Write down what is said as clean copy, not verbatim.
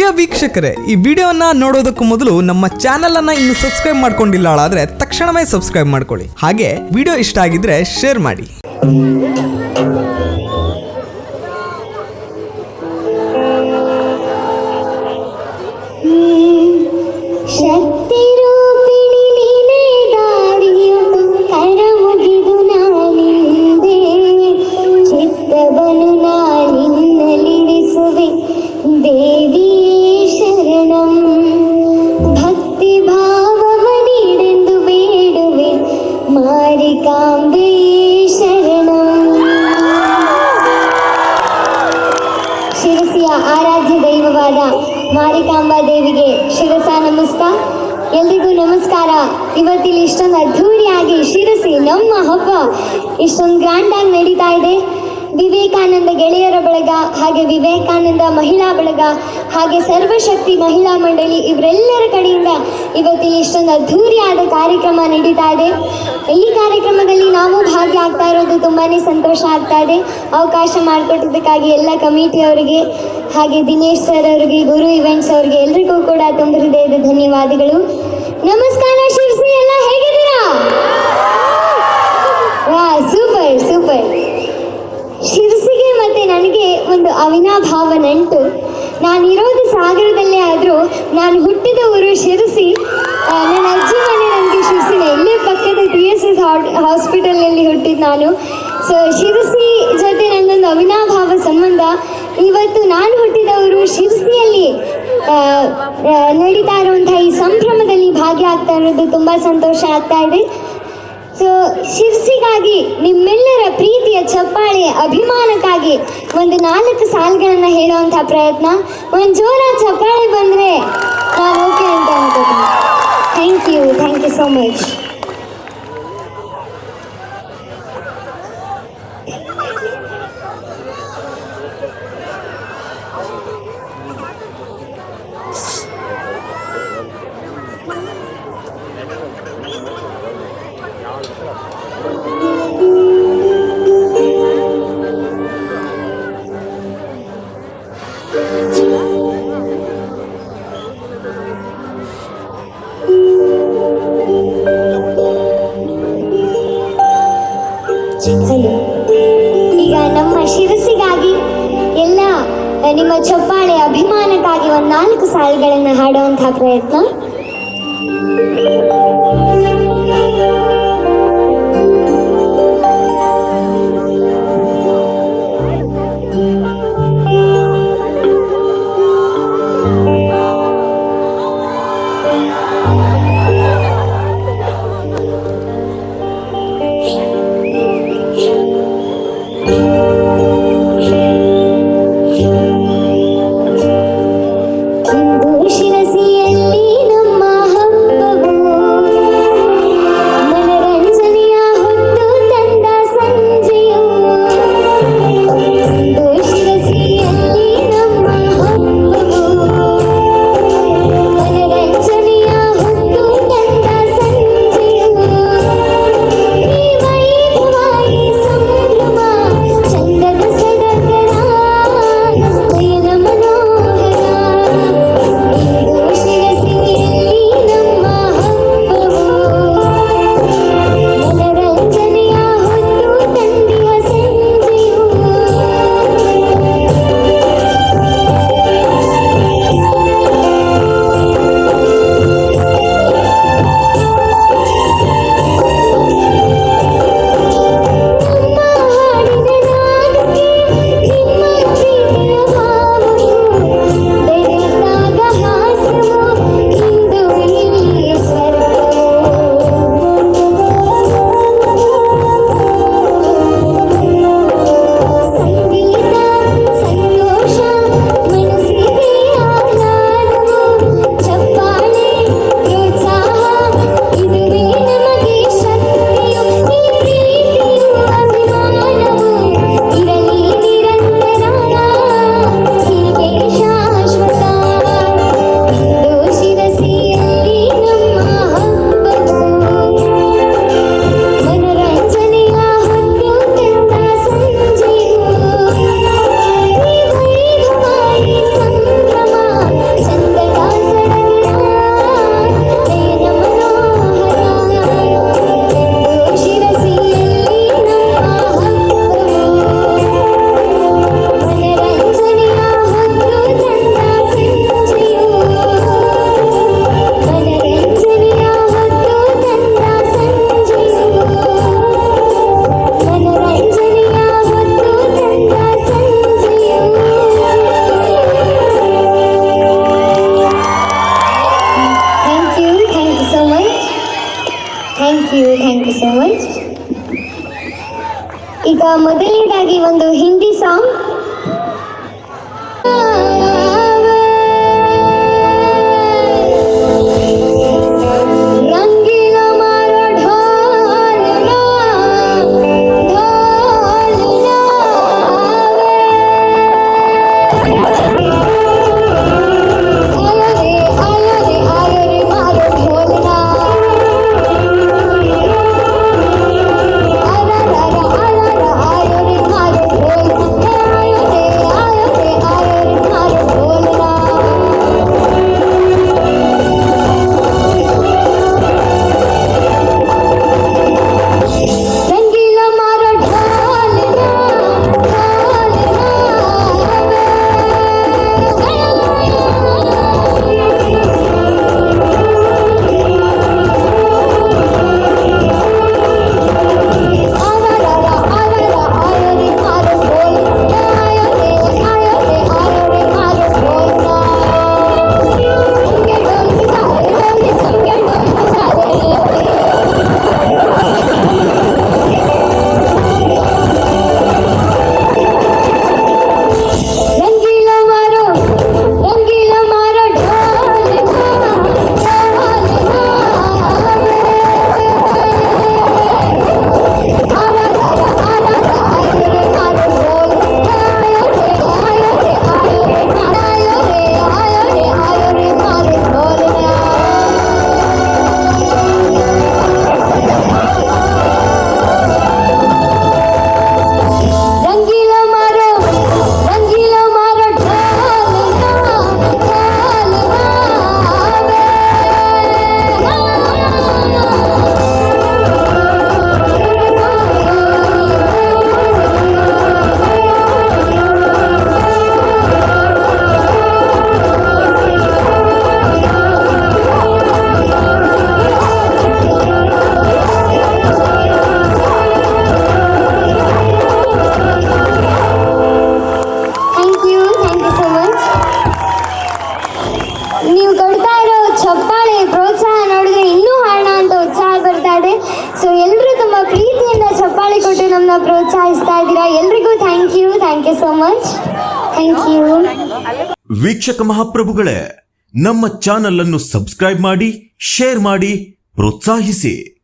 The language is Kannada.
ಪ್ರಿಯ ವೀಕ್ಷಕರೇ, ಈ ವಿಡಿಯೋನ ನೋಡೋದಕ್ಕೂ ಮೊದಲು ನಮ್ಮ ಚಾನೆಲ್ ಅನ್ನ ಇನ್ನು ಸಬ್ಸ್ಕ್ರೈಬ್ ಮಾಡ್ಕೊಂಡಿಲ್ಲ ಆದ್ರೆ ತಕ್ಷಣವೇ ಸಬ್ಸ್ಕ್ರೈಬ್ ಮಾಡ್ಕೊಳ್ಳಿ. ಹಾಗೆ ವಿಡಿಯೋ ಇಷ್ಟ ಆಗಿದ್ರೆ ಶೇರ್ ಮಾಡಿ. ಶಿರಸಿಯ ಆರಾಧ್ಯ ದೈವವಾದ ಮಾರಿಕಾಂಬಾ ದೇವಿಗೆ ಶಿರಸ ನಮಸ್ಕಾರ. ಎಲ್ರಿಗೂ ನಮಸ್ಕಾರ. ಇವತ್ತಿಲ್ಲಿ ಇಷ್ಟೊಂದು ಅದ್ಧೂರಿಯಾಗಿ ಶಿರಸಿ ನಮ್ಮ ಹಬ್ಬ ಇಷ್ಟೊಂದು ಗ್ರ್ಯಾಂಡಾಗಿ ನಡೀತಾ ಇದೆ. ವಿವೇಕಾನಂದ ಗೆಳೆಯರ ಬಳಗ, ಹಾಗೆ ವಿವೇಕಾನಂದ ಮಹಿಳಾ ಬಳಗ, ಹಾಗೆ ಸರ್ವಶಕ್ತಿ ಮಹಿಳಾ ಮಂಡಳಿ ಇವರೆಲ್ಲರ ಕಡೆಯಿಂದ ಇವತ್ತಿಲ್ಲಿ ಇಷ್ಟೊಂದು ಅದ್ಧೂರಿಯಾದ ಕಾರ್ಯಕ್ರಮ ನಡೀತಾ ಇದೆ. ಈ ಕಾರ್ಯಕ್ರಮದಲ್ಲಿ ನಾವು ಭಾಗಿಯಾಗ್ತಾ ಇರೋದು ತುಂಬಾ ಸಂತೋಷ ಆಗ್ತಾ ಇದೆ. ಅವಕಾಶ ಮಾಡಿಕೊಟ್ಟಿದ್ದಕ್ಕಾಗಿ ಎಲ್ಲ ಕಮಿಟಿಯವರಿಗೆ, ಹಾಗೆ ದಿನೇಶ್ ಸರ್ ಅವರಿಗೆ, ಗುರು ಇವೆಂಟ್ಸ್ ಅವರಿಗೆ ಎಲ್ರಿಗೂ ಕೂಡ ತುಂಬ ಹೃದಯದ ಧನ್ಯವಾದಗಳು. ನಮಸ್ಕಾರ ಶಿರ್ಸಿ, ಎಲ್ಲ ಹೇಗಿದ್ದೀರಾ? Super super. ಶಿರ್ಸಿಗೆ ಮತ್ತು ನನಗೆ ಒಂದು ಅವಿನಾಭಾವ ನಂಟು. ನಾನಿರೋದು ಸಾಗರದಲ್ಲೇ ಆದರೂ ನಾನು ಹುಟ್ಟಿದ ಊರು ಶಿರಸಿ. ನನ್ನ ಅಜ್ಜಿ ಮನೆ ನನಗೆ ಶಿರಸಿನ ಇಲ್ಲೇ ಪಕ್ಕದ TSS ಹಾಸ್ಪಿಟಲಲ್ಲಿ ಹುಟ್ಟಿದ್ದು ನಾನು. ಸೊ ಶಿರಸಿ ಜೊತೆ ನನ್ನೊಂದು ಅವಿನಾಭಾವ ಸಂಬಂಧ. ಇವತ್ತು ನಾನು ಹುಟ್ಟಿದ ಊರು ಶಿರಸಿಯಲ್ಲಿ ನಡೀತಾ ಇರುವಂಥ ಈ ಸಂಭ್ರಮದಲ್ಲಿ ಭಾಗಿಯಾಗ್ತಾ ಇರೋದು ತುಂಬ ಸಂತೋಷ ಆಗ್ತಾ ಇದೆ. ಸೊ ಶಿರ್ಸಿಗಾಗಿ ನಿಮ್ಮೆಲ್ಲರ ಪ್ರೀತಿಯ ಚಪ್ಪಾಳೆ ಅಭಿಮಾನಕ್ಕಾಗಿ ಒಂದು 4 ಸಾಲುಗಳನ್ನು ಹೇಳುವಂಥ ಪ್ರಯತ್ನ. ಒಂದು ಜೋರ ಚಪ್ಪಾಳೆ ಬಂದರೆ ನಾನು ಓಕೆ ಅಂತ ಅನ್ಕೋತೀನಿ. Thank you so much. ಈಗ ನಮ್ಮ ಶಿರಸಿಗಾಗಿ ಎಲ್ಲ ನಿಮ್ಮ ಚಪ್ಪಾಳೆ ಅಭಿಮಾನಕ್ಕಾಗಿ ಒಂದು 4 ಸಾಲುಗಳನ್ನು ಹಾಡುವಂತಹ ಪ್ರಯತ್ನ. ಶಿರಸಿಯಲ್ಲಿ ನಮ್ಮ ಹಬ್ಬವು रंगीला मारो ढोलना ढोलना आयो रे मारो ढोलना आयो रे मारो ढोलना आयो रे मारो ढोलना रंगीला मारो ढोलना रंगीला मारो ढोलना रंगीला मारो ढोलना ಥ್ಯಾಂಕ್ ಯು ಸೋ ಮಚ್. ನೀವು ಕೊಡ್ತಾ ಇರೋ ಚಪ್ಪಾಳೆ ಪ್ರೋತ್ಸಾಹ ನೋಡಿದ್ರೆ ಇನ್ನೂ ಹಾಡೋಣ ಅಂತ ಉತ್ಸಾಹ ಬರ್ತಾ ಇದೆ. ಸೊ ಎಲ್ಲರೂ ತುಂಬ ಪ್ರೀತಿಯಿಂದ ಚಪ್ಪಾಳೆ ಕೊಟ್ಟು ನಮ್ಮನ್ನ ಪ್ರೋತ್ಸಾಹಿಸ್ತಾ ಇದ್ದೀರಾ. ಎಲ್ರಿಗೂ thank you so much. Thank you. ವೀಕ್ಷಕ ಮಹಾಪ್ರಭುಗಳೇ, ನಮ್ಮ ಚಾನಲ್ ಅನ್ನು ಸಬ್ಸ್ಕ್ರೈಬ್ ಮಾಡಿ, ಶೇರ್ ಮಾಡಿ, ಪ್ರೋತ್ಸಾಹಿಸಿ.